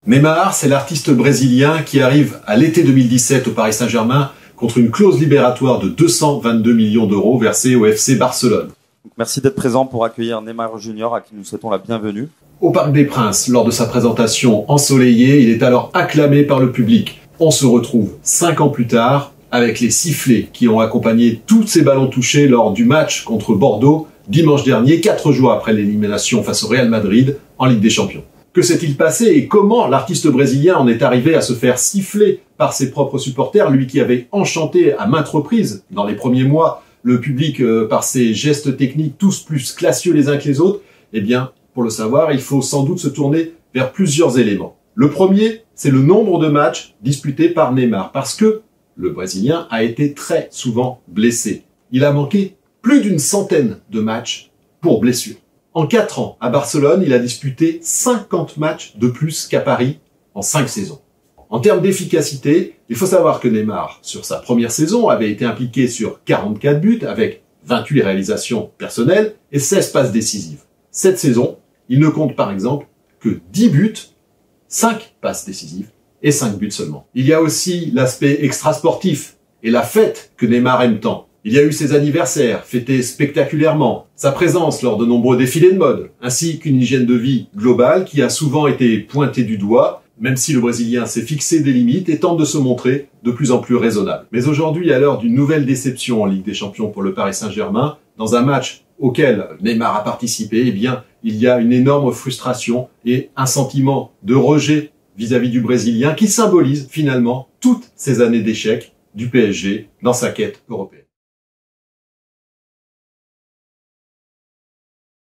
Neymar, c'est l'artiste brésilien qui arrive à l'été 2017 au Paris Saint-Germain contre une clause libératoire de 222 millions d'euros versée au FC Barcelone. Merci d'être présent pour accueillir Neymar Junior, à qui nous souhaitons la bienvenue. Au Parc des Princes, lors de sa présentation ensoleillée, il est alors acclamé par le public. On se retrouve 5 ans plus tard avec les sifflets qui ont accompagné tous ces ballons touchés lors du match contre Bordeaux dimanche dernier, 4 jours après l'élimination face au Real Madrid en Ligue des Champions. Que s'est-il passé et comment l'artiste brésilien en est arrivé à se faire siffler par ses propres supporters, lui qui avait enchanté à maintes reprises dans les premiers mois le public par ses gestes techniques tous plus classieux les uns que les autres? Eh bien, pour le savoir, il faut sans doute se tourner vers plusieurs éléments. Le premier, c'est le nombre de matchs disputés par Neymar, parce que le Brésilien a été très souvent blessé. Il a manqué plus d'une centaine de matchs pour blessure. En 4 ans, à Barcelone, il a disputé 50 matchs de plus qu'à Paris en 5 saisons. En termes d'efficacité, il faut savoir que Neymar, sur sa première saison, avait été impliqué sur 44 buts avec 28 réalisations personnelles et 16 passes décisives. Cette saison, il ne compte par exemple que 10 buts, 5 passes décisives et 5 buts seulement. Il y a aussi l'aspect extrasportif et la fête que Neymar aime tant. Il y a eu ses anniversaires, fêtés spectaculairement, sa présence lors de nombreux défilés de mode, ainsi qu'une hygiène de vie globale qui a souvent été pointée du doigt, même si le Brésilien s'est fixé des limites et tente de se montrer de plus en plus raisonnable. Mais aujourd'hui, à l'heure d'une nouvelle déception en Ligue des Champions pour le Paris Saint-Germain, dans un match auquel Neymar a participé, eh bien, il y a une énorme frustration et un sentiment de rejet vis-à-vis du Brésilien qui symbolise finalement toutes ces années d'échecs du PSG dans sa quête européenne.